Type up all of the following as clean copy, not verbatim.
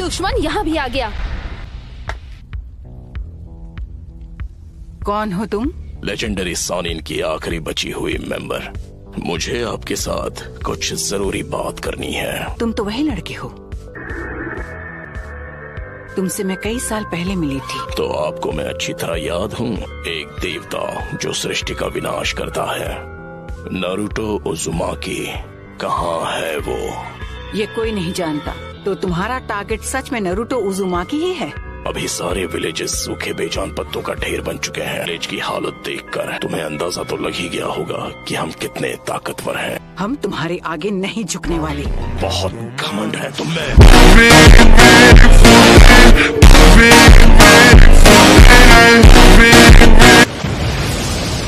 दुश्मन यहाँ भी आ गया। कौन हो तुम? लेजेंडरी सॉनिन की आखिरी बची हुई मेंबर। मुझे आपके साथ कुछ जरूरी बात करनी है। तुम तो वही लड़के हो, तुमसे मैं कई साल पहले मिली थी। तो आपको मैं अच्छी तरह याद हूँ, एक देवता जो सृष्टि का विनाश करता है। नारुतो उज़ुमाकी कहाँ है वो? ये कोई नहीं जानता। तो तुम्हारा टारगेट सच में नारुतो उज़ुमाकी ही है? अभी सारे विलेजेस सूखे बेजान पत्तों का ढेर बन चुके हैं। विलेज की हालत देखकर तुम्हें अंदाजा तो लग ही गया होगा कि हम कितने ताकतवर हैं। हम तुम्हारे आगे नहीं झुकने वाले। बहुत घमंड है तुम में।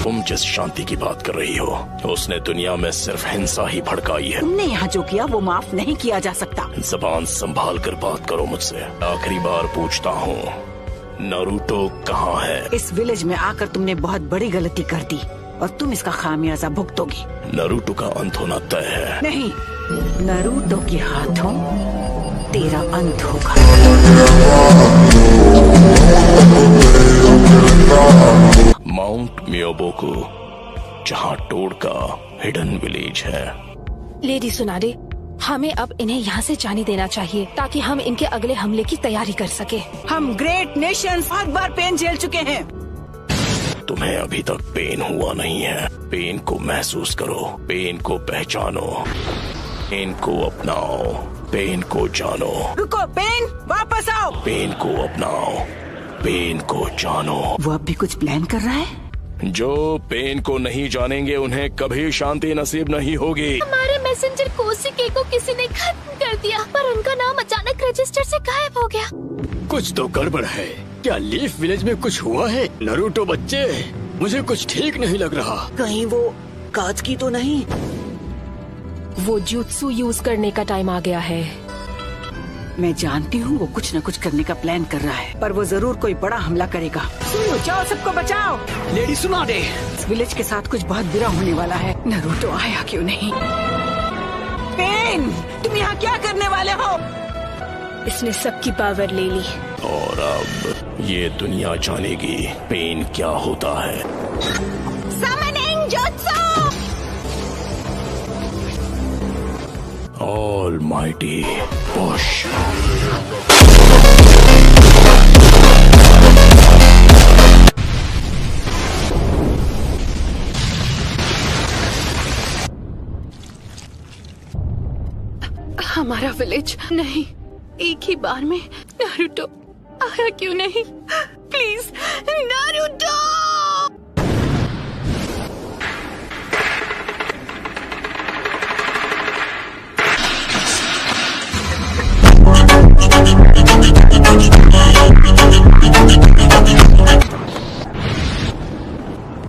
तुम जिस शांति की बात कर रही हो, उसने दुनिया में सिर्फ हिंसा ही भड़काई है। तुमने यहाँ जो किया वो माफ नहीं किया जा सकता। जबान संभाल कर बात करो मुझसे। आखिरी बार पूछता हूँ, नारुतो कहाँ है? इस विलेज में आकर तुमने बहुत बड़ी गलती कर दी और तुम इसका खामियाजा भुगतोगी। नारुतो का अंत होना तय है। नहीं, नारुतो के हाथों तेरा अंत होगा। माउंट मियोबोकू, जहाँ टोड का हिडन विलेज है। लेडी सुनाडे, हमें अब इन्हें यहाँ से जाने देना चाहिए ताकि हम इनके अगले हमले की तैयारी कर सके। हम ग्रेट नेशंस हर बार पेन झेल चुके हैं। तुम्हें अभी तक पेन हुआ नहीं है। पेन को महसूस करो, पेन को पहचानो, पेन को अपनाओ, पेन को जानो। रुको पेन, वापस आओ। पेन को अपनाओ, पेन को जानो। वो अब भी कुछ प्लान कर रहा है। जो पेन को नहीं जानेंगे उन्हें कभी शांति नसीब नहीं होगी। हमारे मैसेंजर कोशिके को किसी ने खत्म कर दिया, पर उनका नाम अचानक रजिस्टर से गायब हो गया। कुछ तो गड़बड़ है। क्या लीफ विलेज में कुछ हुआ है? नारुतो बच्चे, मुझे कुछ ठीक नहीं लग रहा। कहीं वो काज की तो नहीं? वो जुत्सु यूज करने का टाइम आ गया है। मैं जानती हूँ वो कुछ न कुछ करने का प्लान कर रहा है, पर वो जरूर कोई बड़ा हमला करेगा। बचाओ, सबको बचाओ। लेडी सुना दे, इस विलेज के साथ कुछ बहुत बुरा होने वाला है। नारुतो आया क्यों नहीं? पेन, तुम यहाँ क्या करने वाले हो? इसने सबकी पावर ले ली और अब ये दुनिया जानेगी पेन क्या होता है। Summoning jutsu! Almighty push. हमारा विलेज नहीं, एक ही बार में नारुतो आया क्यों नहीं? Please Naruto!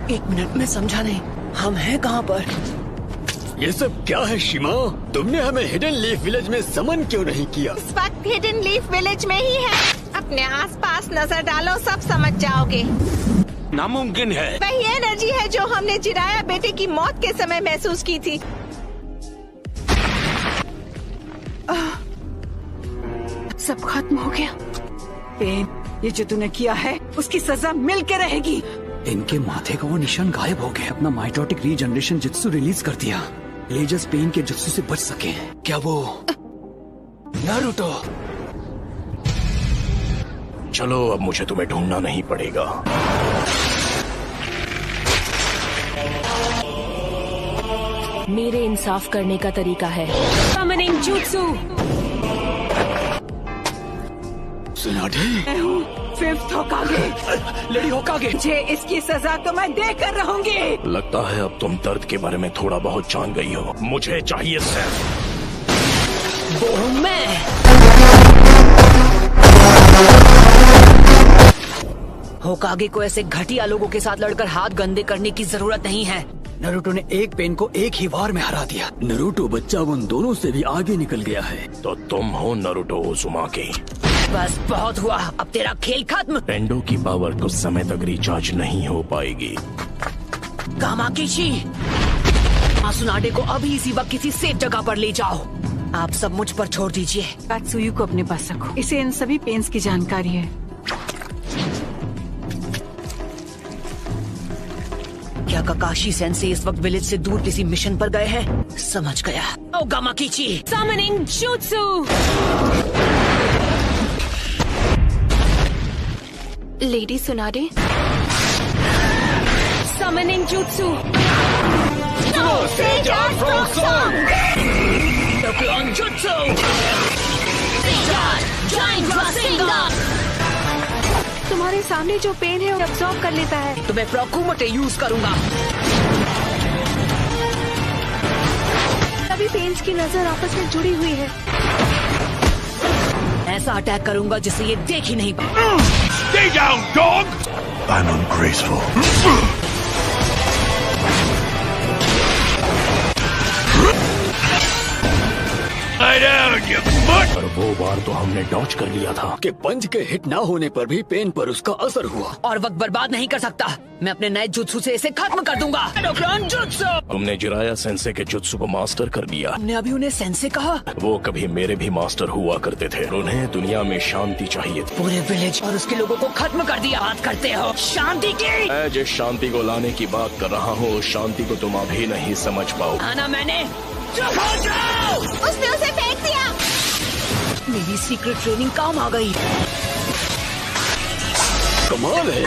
एक मिनट में समझा नहीं, हम हैं कहाँ पर? ये सब क्या है शिमा? तुमने हमें हिडन लीफ विलेज में समन क्यों नहीं किया? इस वक्त हिडन लीफ विलेज में ही है। अपने आसपास नजर डालो, सब समझ जाओगे। नामुमकिन है। वही एनर्जी है जो हमने जिराया बेटे की मौत के समय महसूस की थी। सब खत्म हो गया। पेन, ये जो तूने किया है उसकी सजा मिल के रहेगी। इनके माथे का वो निशान गायब हो गया। अपना माइटोटिक रीजनरेशन जित्सु रिलीज कर दिया। लेजर्स पेन के जित्सु से बच सके। क्या वो नारुतो? चलो अब मुझे तुम्हें ढूंढना नहीं पड़ेगा। मेरे इंसाफ करने का तरीका है। Summoning jutsu! सुनाडे, मैं हूँ फिफ्थ होकागे। लेडी होकागे। मुझे इसकी सजा तो मैं देकर रहूंगी। लगता है अब तुम दर्द के बारे में थोड़ा बहुत जान गई हो। मुझे चाहिए सिर्फ वो हूँ मैं। होकागे को ऐसे घटिया लोगों के साथ लड़कर हाथ गंदे करने की जरूरत नहीं है। नारुतो ने एक पेन को एक ही वार में हरा दिया। नारुतो बच्चा उन दोनों से भी आगे निकल गया है। तो तुम हो नारुतो उज़ुमाकी। बस बहुत हुआ, अब तेरा खेल खत्म। टेंडो की पावर कुछ समय तक रिचार्ज नहीं हो पाएगी। कामाकिशी, मासुनाडे को अभी इसी वक्त किसी सेफ जगह पर ले जाओ। आप सब मुझ पर छोड़ दीजिए। कात्सुयु को अपने पास रखो, इसे इन सभी पेन्स की जानकारी है। क्या काकाशी सेंसे इस वक्त विलेज से दूर किसी मिशन पर गए हैं? समझ गया। ओ गामाकीची, Summoning Jutsu! Lady Tsunade? Summoning Jutsu! No, Sage Art Frog Song! Dokkan Jutsu! Giant Rasengan! तुम्हारे सामने जो पेन है वो अब्सॉर्ब कर लेता है। तो मैं फ्रॉकुमोटे यूज करूंगा। सभी पेन्स की नजर आपस में जुड़ी हुई है। ऐसा अटैक करूंगा जिसे ये देख ही नहीं पाए। Stay down, dog! I'm ungraceful. Lie down, you mutt! पर वो बार तो हमने डॉच कर लिया था। कि पंच के हिट ना होने पर भी पेन पर उसका असर हुआ। और वक्त बर्बाद नहीं कर सकता। मैं अपने नए जुत्सु से इसे खत्म कर दूंगा। डोक्रान जुत्सु! तुमने जिराया सेंसे के जुत्सु को मास्टर कर लिया। हमने अभी उन्हें सेंसे कहा। वो कभी मेरे भी मास्टर हुआ करते थे। उन्हें दुनिया में शांति चाहिए थी। पूरे विलेज और उसके लोगों को खत्म कर दिया। बात करते हो शांति की? मैं जिस शांति को लाने की बात कर रहा हूँ उस शांति को तुम अभी नहीं समझ पाओ। आना मैंने। चुप हो जाओ! उसने उसे फेंक दिया। मेरी सीक्रेट ट्रेनिंग काम आ गई। कमाल है।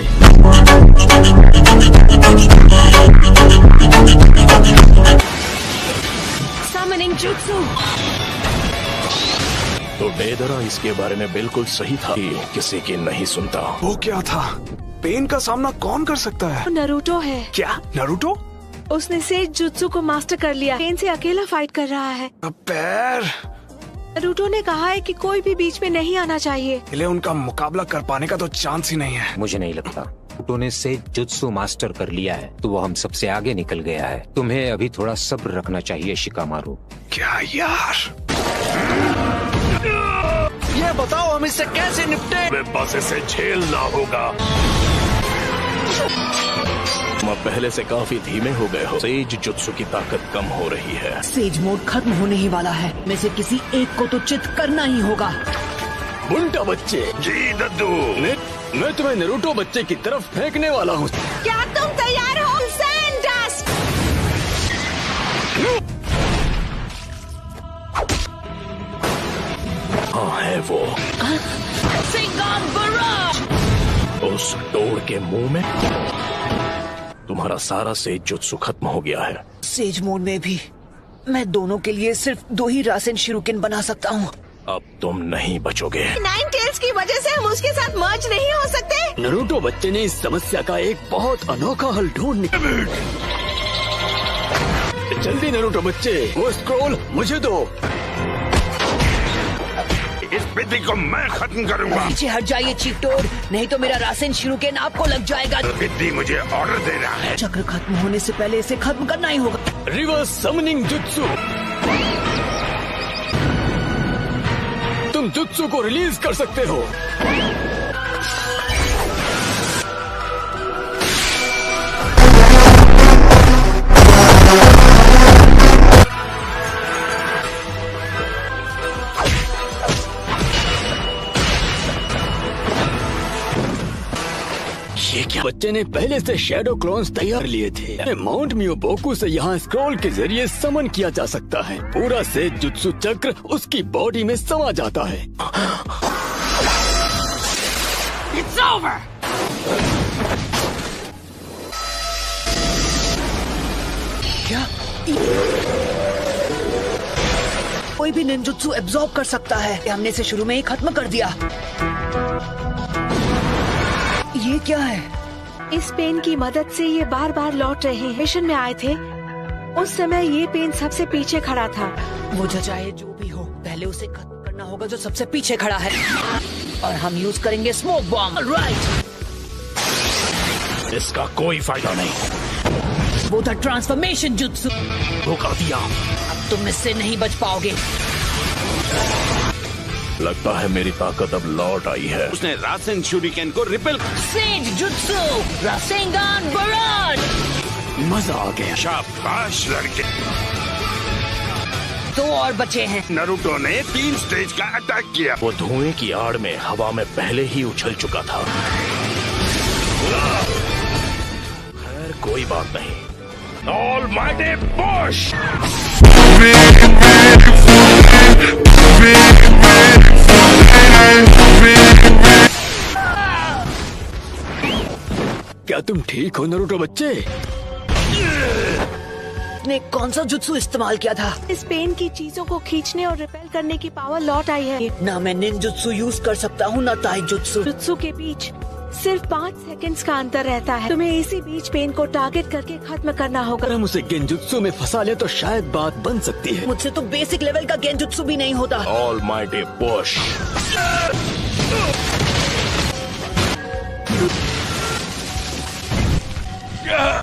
Summoning Jutsu! तो डेदरा इसके बारे में बिल्कुल सही था कि किसी की नहीं सुनता। वो क्या था? पेन का सामना कौन कर सकता है? नरूटो है। क्या नारुतो? उसने सेज जुत्सु को मास्टर कर लिया। पेन से अकेला फाइट कर रहा है। पैर नरूटो ने कहा है कि कोई भी बीच में नहीं आना चाहिए। इले उनका मुकाबला कर पाने का तो चांस ही नहीं है। मुझे नहीं लगता। नारुतो ने से जुत्सु मास्टर कर लिया है तो वो हम सबसे आगे निकल गया है। तुम्हें अभी थोड़ा सब्र रखना चाहिए शिकामारू। क्या यार? ये बताओ हम इससे कैसे निपटे? बस इसे झेलना होगा। तुम पहले से काफी धीमे हो गए हो। सेज जुत्सु की ताकत कम हो रही है। सेज मोड खत्म होने ही वाला है। में से किसी एक को तो चित करना ही होगा। बुंटा बच्चे। जी दद्दू। मैं तुम्हें नारुतो बच्चे की तरफ फेंकने वाला हूँ। क्या तुम तैयार हो? Sand dust! हाँ है वो। सिंगम बराज! उस तोड़ के मुंह में तुम्हारा सारा सेज जुत्सु खत्म हो गया है। सेज मोड में भी मैं दोनों के लिए सिर्फ 2 ही रासेन शिरुकेन बना सकता हूँ। अब तुम नहीं बचोगे। नाइन टेल्स की वजह से हम उसके साथ मर्ज नहीं हो सकते। नारुतो बच्चे ने इस समस्या का एक बहुत अनोखा हल ढूंढ निकाला। जल्दी नारुतो बच्चे, वो स्क्रॉल मुझे दो। इस विधि को मैं खत्म करूंगा। पीछे हट जाइए चीटोड, नहीं तो मेरा रासेन शिरुकेन आपको लग जाएगा। विधि मुझे ऑर्डर देना है। चक्र खत्म होने से पहले इसे खत्म करना ही होगा। Reverse summoning jutsu. तुम जुत्सु को रिलीज कर सकते हो। ये क्या? बच्चे ने पहले से शैडो क्लोन्स तैयार लिए थे। माउंट मियोबोकू से यहाँ स्क्रॉल के जरिए समन किया जा सकता है। पूरा से जुत्सु चक्र उसकी बॉडी में समा जाता है। It's over! क्या? कोई भी निंजुत्सु एब्जॉर्ब कर सकता है। हमने इसे शुरू में ही खत्म कर दिया। ये क्या है? इस पेन की मदद से ये बार बार लौट रहे हैं। मिशन में आए थे उस समय ये पेन सबसे पीछे खड़ा था। वो चाहे जो भी हो, पहले उसे खत्म करना होगा जो सबसे पीछे खड़ा है। और हम यूज करेंगे स्मोक बॉम्ब। राइट। इसका कोई फायदा नहीं। वो था ट्रांसफॉर्मेशन जुत्सु। धोखा दिया। अब तुम इससे नहीं बच पाओगे। लगता है मेरी ताकत अब लौट आई है। उसने रासेन शूरिकेन को repel. Sage jutsu Rasengan barrage. मजा आ गया। शाबाश लड़के। 2 और बचे हैं। नारुतो ने 3 स्टेज का अटैक किया। वो धुएं की आड़ में हवा में पहले ही उछल चुका था। खैर कोई बात नहीं। Almighty push! क्या तुम ठीक हो नारुतो बच्चे? ने कौन सा जुत्सु इस्तेमाल किया था? इस पेन की चीजों को खींचने और रिपेल करने की पावर लौट आई है। ना मैं निंजुत्सु यूज कर सकता हूँ ना ताइजुत्सु। जुत्सु के बीच सिर्फ 5 सेकंड्स का अंतर रहता है। तुम्हें इसी बीच पेन को टारगेट करके खत्म करना होगा। अगर हम उसे गेंजुत्सु में फंसा ले तो शायद बात बन सकती है। मुझसे तो बेसिक लेवल का गेंजुत्सु भी नहीं होता। Almighty push!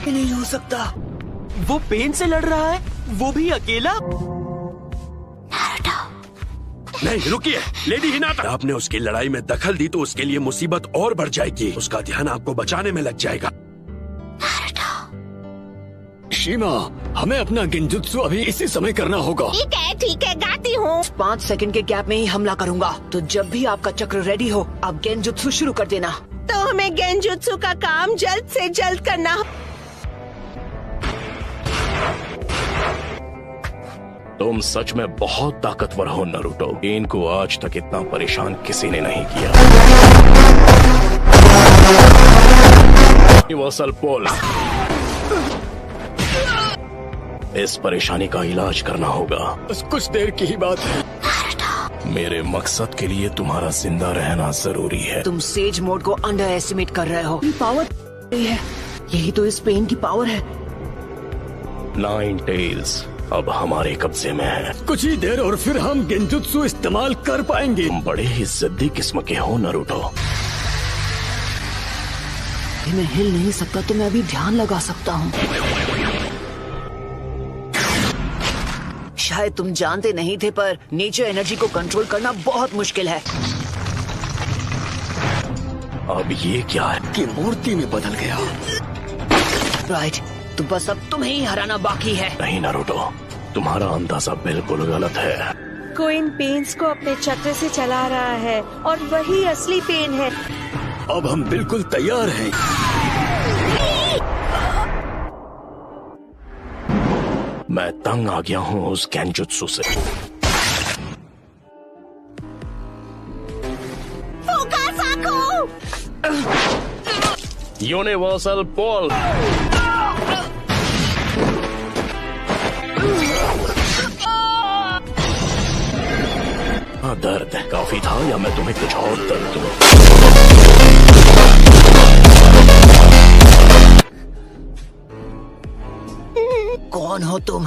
नहीं हो सकता। वो पेन से लड़ रहा है, वो भी अकेला। नहीं रुकिए, लेडी हिनाटा। आपने उसकी लड़ाई में दखल दी तो उसके लिए मुसीबत और बढ़ जाएगी। उसका ध्यान आपको बचाने में लग जाएगा। शीमा, हमें अपना गेंजुत्सु अभी इसी समय करना होगा। ठीक है गाती हूँ। 5 सेकंड के गैप में ही हमला करूंगा। तो जब भी आपका चक्र रेडी हो, आप गेंजुत्सु शुरू कर देना। तो हमें गेंजुत्सु का काम जल्द से जल्द करना। तुम सच में बहुत ताकतवर हो नारुतो। पेन को आज तक इतना परेशान किसी ने नहीं किया। यूनिवर्सल पुल! इस परेशानी का इलाज करना होगा। बस कुछ देर की ही बात है। मेरे मकसद के लिए तुम्हारा जिंदा रहना जरूरी है। तुम सेज मोड को अंडर एस्टिमेट कर रहे हो। पावर है, यही तो इस पेन की पावर है। 9 टेल्स अब हमारे कब्जे में है। कुछ ही देर और फिर हम गेंजुत्सु इस्तेमाल कर पाएंगे। तुम बड़े ही जिद्दी किस्म के हो नारुतो। मैं हिल नहीं सकता तो मैं अभी ध्यान लगा सकता हूँ। शायद तुम जानते नहीं थे, पर नेचर एनर्जी को कंट्रोल करना बहुत मुश्किल है। अब ये क्या है कि मूर्ति में बदल गया। राइट, तो बस अब तुम्हें ही हराना बाकी है। नहीं नारुतो, तुम्हारा अंदाजा बिल्कुल गलत है। कोई इन पेन्स को अपने चक्र से चला रहा है और वही असली पेन है। अब हम बिल्कुल तैयार हैं। मैं तंग आ गया हूँ उस गेंजुत्सु से। यूनिवर्सल पुल! दर्द काफी था या मैं तुम्हें कुछ और दर्द दूं? कौन हो तुम?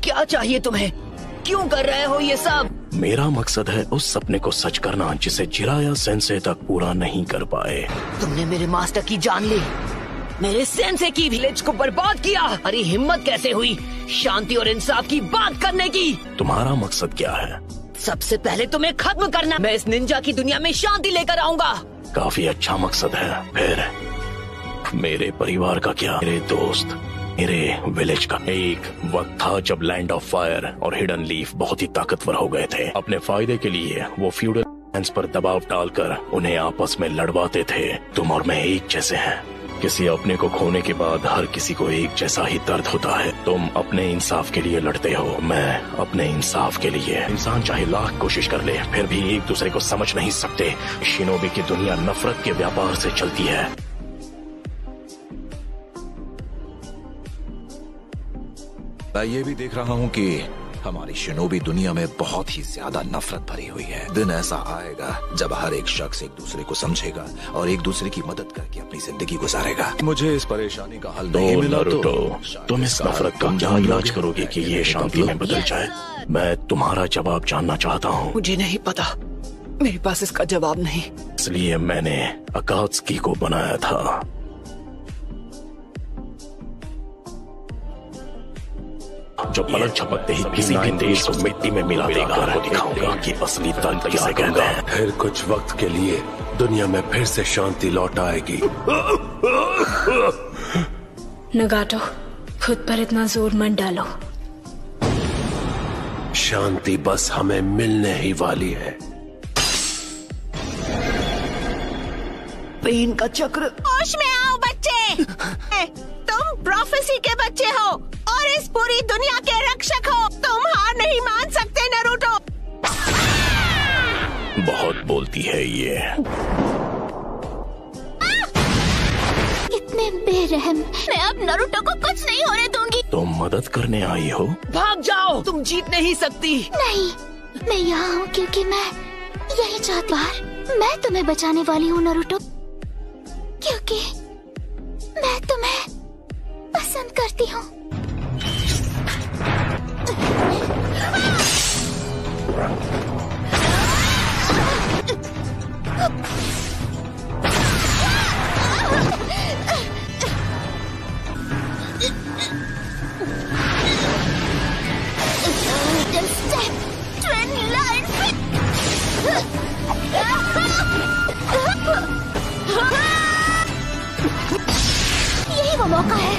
क्या चाहिए तुम्हें? क्यों कर रहे हो ये सब? मेरा मकसद है उस सपने को सच करना जिसे जिराया सेंसे तक पूरा नहीं कर पाए। तुमने मेरे मास्टर की जान ली, मेरे सेंसे की विलेज को बर्बाद किया। अरे हिम्मत कैसे हुई शांति और इंसाफ की बात करने की? तुम्हारा मकसद क्या है? सबसे पहले तुम्हें खत्म करना। मैं इस निंजा की दुनिया में शांति लेकर आऊंगा। काफी अच्छा मकसद है। फिर मेरे परिवार का क्या? मेरे दोस्त, मेरे विलेज का? एक वक्त था जब लैंड ऑफ फायर और हिडन लीफ बहुत ही ताकतवर हो गए थे। अपने फायदे के लिए वो फ्यूडल लैंड्स पर दबाव डालकर उन्हें आपस में लड़वाते थे। तुम और मैं एक जैसे हैं। किसी अपने को खोने के बाद हर किसी को एक जैसा ही दर्द होता है। तुम अपने इंसाफ के लिए लड़ते हो, मैं अपने इंसाफ के लिए। इंसान चाहे लाख कोशिश कर ले, फिर भी एक दूसरे को समझ नहीं सकते। शिनोबी की दुनिया नफरत के व्यापार से चलती है। मैं ये भी देख रहा हूँ कि हमारी शिनोबी दुनिया में बहुत ही ज्यादा नफरत भरी हुई है। दिन ऐसा आएगा जब हर एक शख्स एक दूसरे को समझेगा और एक दूसरे की मदद करके अपनी जिंदगी गुजारेगा। मुझे इस परेशानी का हल नहीं मिला तो तुम इस नफरत का क्या इलाज करोगे कि ये शांति में बदल जाए? मैं तुम्हारा जवाब जानना चाहता हूँ। मुझे नहीं पता, मेरे पास इसका जवाब नहीं। इसलिए मैंने अकात्सुकी को बनाया था। जो पलक झपकते ही किसी भी देश को मिट्टी में मिला देगा और दिखाऊंगा कि असली दर्द किसे कहते हैं। फिर कुछ वक्त के लिए दुनिया में फिर से शांति लौट आएगी। नगाटो, खुद पर इतना जोर मत डालो। शांति बस हमें मिलने ही वाली है। पेन का चक्र। होश में आओ बच्चे। तुम प्रोफेसी के बच्चे हो और इस पूरी दुनिया के रक्षक हो। तुम हार नहीं मान सकते नरूटो। बहुत बोलती है ये। कितने बेरहम। मैं अब नरूटो को कुछ नहीं होने दूंगी। तुम मदद करने आई हो? भाग जाओ, तुम जीत नहीं सकती। नहीं, मैं यहाँ हूँ क्योंकि मैं यही चाहती हूँ। मैं तुम्हें बचाने वाली हूँ नरूटो, क्योंकि मैं तुम्हें पसंद करती हूँ। यही वो मौका है।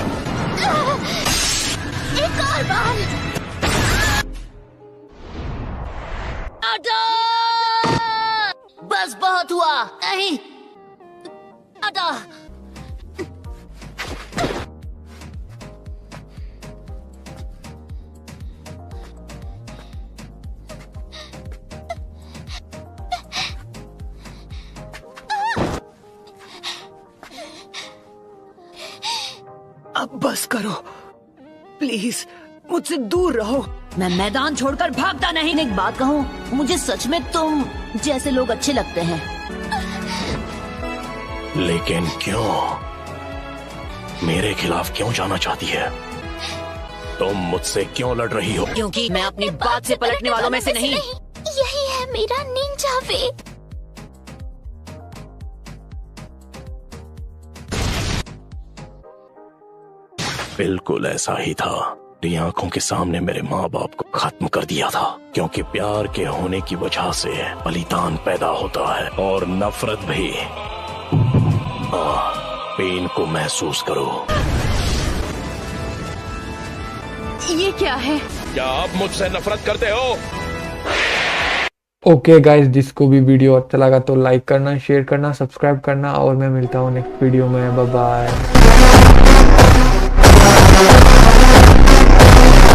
एक और बार। बस बहुत हुआ। नहीं आटा। अब बस करो प्लीज, मुझसे दूर रहो। मैं मैदान छोड़कर भागता नहीं। एक बात कहूँ, मुझे सच में तुम जैसे लोग अच्छे लगते हैं। लेकिन क्यों? मेरे खिलाफ क्यों जाना चाहती है? तुम मुझसे क्यों लड़ रही हो? क्योंकि मैं अपनी बात से पलटने वालों में से नहीं। यही है मेरा निंजा वे। बिल्कुल ऐसा ही था। मेरी आंखों के सामने मेरे माँ बाप को खत्म कर दिया था, क्योंकि प्यार के होने की वजह से बलिदान पैदा होता है और नफरत भी। पेन को महसूस करो। ये क्या है? क्या आप मुझसे नफरत करते हो? ओके गाइस, जिसको भी वीडियो अच्छा लगा तो लाइक करना, शेयर करना, सब्सक्राइब करना और मैं मिलता हूँ नेक्स्ट वीडियो में। Bye bye.